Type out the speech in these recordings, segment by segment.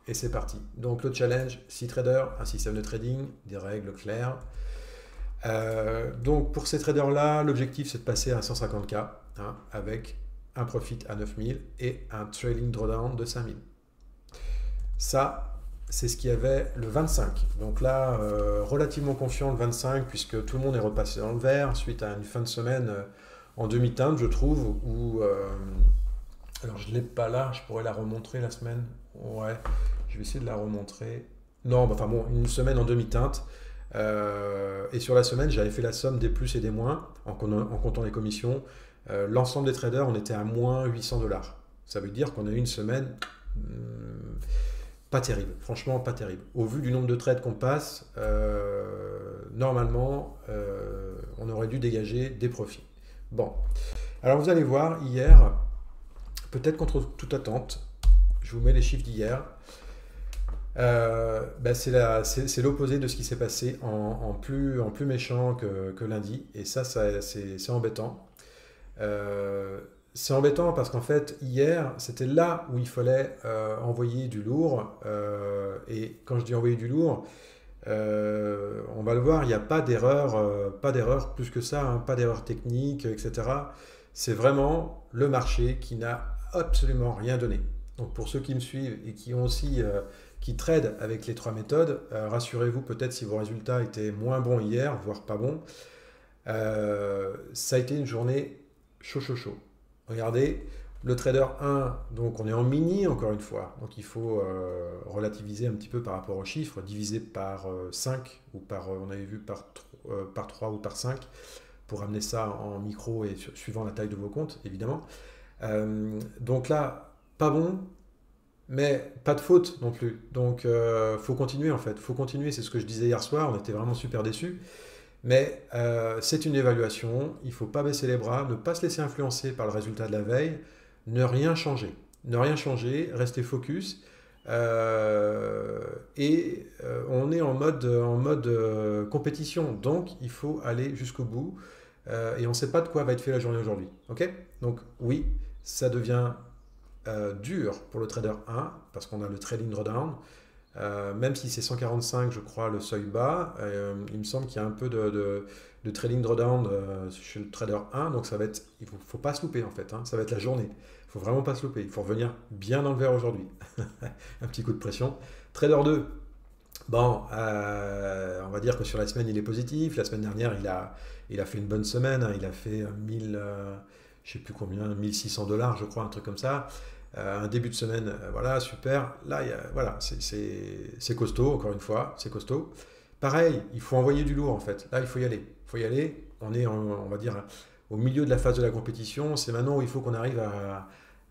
et c'est parti. Donc le challenge, 6 traders, un système de trading, des règles claires. Donc pour ces traders-là, l'objectif c'est de passer à 150K hein, avec un profit à 9000 et un trailing drawdown de 5000. Ça, c'est ce qu'il y avait le 25. Donc là, relativement confiant le 25 puisque tout le monde est repassé dans le vert suite à une fin de semaine en demi-teinte, je trouve, où... alors je ne l'ai pas là, je pourrais la remontrer la semaine. Ouais, je vais essayer de la remontrer. Non, enfin bon, une semaine en demi-teinte. Et sur la semaine, j'avais fait la somme des plus et des moins en comptant les commissions. L'ensemble des traders, on était à moins 800 $. Ça veut dire qu'on a eu une semaine pas terrible, franchement pas terrible. Au vu du nombre de trades qu'on passe, normalement, on aurait dû dégager des profits. Bon, alors vous allez voir, hier, peut-être contre toute attente, je vous mets les chiffres d'hier. C'est l'opposé de ce qui s'est passé en plus méchant que lundi. Et ça c'est embêtant. C'est embêtant parce qu'en fait, hier, c'était là où il fallait envoyer du lourd. Et quand je dis envoyer du lourd, on va le voir, il n'y a pas d'erreur plus que ça, hein, pas d'erreur technique, etc. C'est vraiment le marché qui n'a absolument rien donné. Donc pour ceux qui me suivent et qui ont aussi qui tradent avec les trois méthodes, rassurez-vous peut-être si vos résultats étaient moins bons hier, voire pas bons, ça a été une journée chaud. Regardez, le trader 1, donc on est en mini encore une fois, donc il faut relativiser un petit peu par rapport aux chiffres, diviser par 5 ou par, on avait vu par 3 ou par 5 pour amener ça en micro et suivant la taille de vos comptes évidemment. Donc là, pas bon, mais pas de faute non plus. Donc faut continuer en fait, faut continuer, c'est ce que je disais hier soir, on était vraiment super déçus. Mais c'est une évaluation, il ne faut pas baisser les bras, ne pas se laisser influencer par le résultat de la veille, ne rien changer. Ne rien changer, rester focus. On est en mode compétition, donc il faut aller jusqu'au bout. Et on ne sait pas de quoi va être fait la journée aujourd'hui. Ok. Donc oui, ça devient dur pour le trader 1, parce qu'on a le trading drawdown. Même si c'est 145, je crois, le seuil bas, il me semble qu'il y a un peu de trading drawdown chez le trader 1, donc ça va être, il ne faut pas se louper en fait, hein, ça va être la journée. Il ne faut vraiment pas se louper, il faut revenir bien dans le vert aujourd'hui. Un petit coup de pression. Trader 2, bon, on va dire que sur la semaine il est positif, la semaine dernière il a fait une bonne semaine, hein, il a fait 1000, je sais plus combien, 1600 $, je crois, un truc comme ça. Un début de semaine, voilà, super. Là, voilà, c'est costaud, encore une fois, c'est costaud. Pareil, il faut envoyer du lourd en fait. Là, il faut y aller. Il faut y aller. On va dire, au milieu de la phase de la compétition. C'est maintenant où il faut qu'on arrive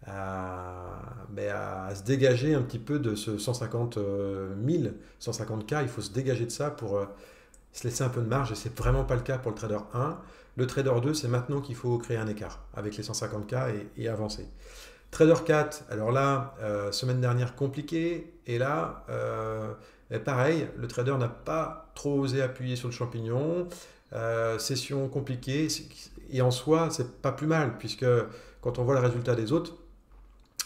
à se dégager un petit peu de ce 150 000, 150K. Il faut se dégager de ça pour se laisser un peu de marge. Et c'est vraiment pas le cas pour le trader 1. Le trader 2, c'est maintenant qu'il faut créer un écart avec les 150K et avancer. Trader 4, alors là, semaine dernière compliqué, et là, pareil, le trader n'a pas trop osé appuyer sur le champignon, session compliquée, et en soi, c'est pas plus mal, puisque quand on voit le résultat des autres,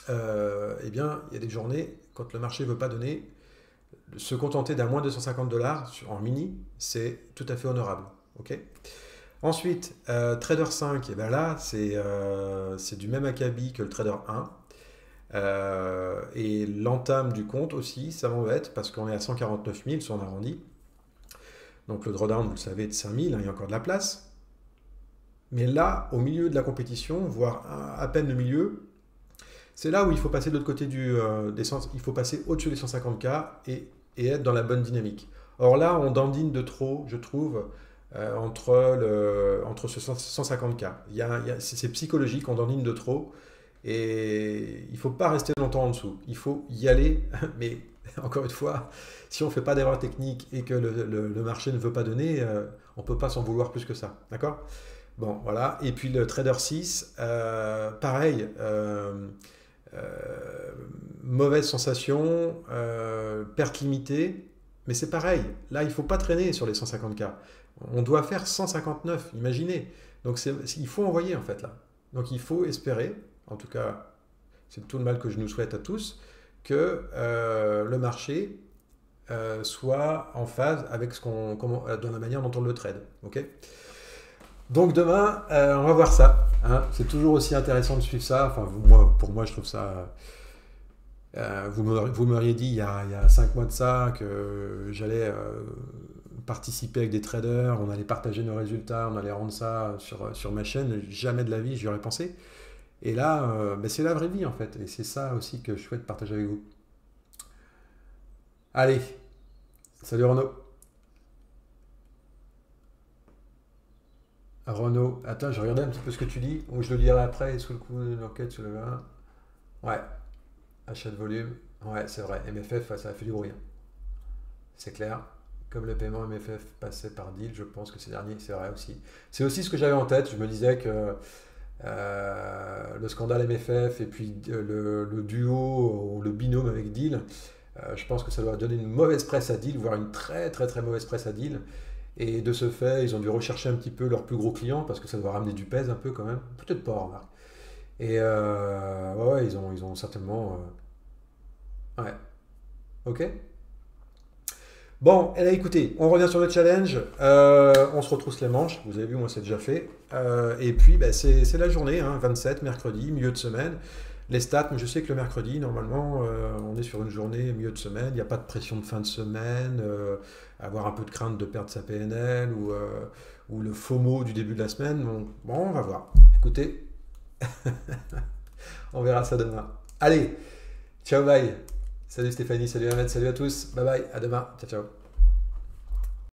eh bien, il y a des journées, quand le marché ne veut pas donner, se contenter d'un moins 250 $ en mini, c'est tout à fait honorable. Ok. Ensuite, Trader 5, et ben là, c'est du même acabit que le Trader 1. Et l'entame du compte aussi, ça m'embête parce qu'on est à 149 000 si on arrondit. Donc le drawdown, vous le savez, est de 5000, hein, il y a encore de la place. Mais là, au milieu de la compétition, voire à peine le milieu, c'est là où il faut passer de l'autre côté il faut passer au-dessus des 150K et être dans la bonne dynamique. Or là, on dandine de trop, je trouve, entre ce 150K. C'est psychologique, on dandine de trop. Et il ne faut pas rester longtemps en dessous. Il faut y aller. Mais encore une fois, si on ne fait pas d'erreur technique et que le marché ne veut pas donner, on ne peut pas s'en vouloir plus que ça. D'accord. Bon, voilà. Et puis le trader 6, pareil. Mauvaise sensation, perte limitée. Mais c'est pareil. Là, il ne faut pas traîner sur les 150K. On doit faire 159, imaginez. Donc il faut envoyer en fait là. Donc il faut espérer, en tout cas c'est tout le mal que je nous souhaite à tous, que le marché soit en phase avec dans la manière dont on le trade. Ok. Donc demain, on va voir ça. Hein. C'est toujours aussi intéressant de suivre ça. Enfin, pour moi, je trouve ça. Vous m'auriez dit il y a 5 mois de ça que j'allais participer avec des traders, on allait partager nos résultats, on allait rendre ça sur ma chaîne. Jamais de la vie, j'y aurais pensé. Et là, ben, c'est la vraie vie en fait. Et c'est ça aussi que je souhaite partager avec vous. Allez, salut Renaud. Renaud, attends, je regardais un petit peu ce que tu dis, ou je le lirai après, sous le coup de l'enquête, sous le vin. Ouais, achat de volume. Ouais, c'est vrai. MFF, ça a fait du bruit. Hein. C'est clair. Comme le paiement MFF passait par deal, je pense que ces derniers, c'est vrai aussi. C'est aussi ce que j'avais en tête. Je me disais que le scandale MFF et puis le duo ou le binôme avec deal, je pense que ça doit donner une mauvaise presse à deal, voire une très très très mauvaise presse à deal. Et de ce fait, ils ont dû rechercher un petit peu leurs plus gros clients parce que ça doit ramener du pèse un peu quand même. Peut-être pas, remarque. Et ouais, ils ont certainement. Ouais, ok. Bon, eh bien, écoutez, on revient sur le challenge. On se retrousse les manches. Vous avez vu, moi, c'est déjà fait. Et puis, ben, c'est la journée, hein, 27, mercredi, milieu de semaine. Les stats, mais je sais que le mercredi, normalement, on est sur une journée milieu de semaine. Il n'y a pas de pression de fin de semaine, avoir un peu de crainte de perdre sa PNL ou le FOMO du début de la semaine. Donc, bon, on va voir. Écoutez, on verra ça demain. Allez, ciao, bye. Salut Stéphanie, salut Ahmed, salut à tous. Bye bye, à demain. Ciao, ciao.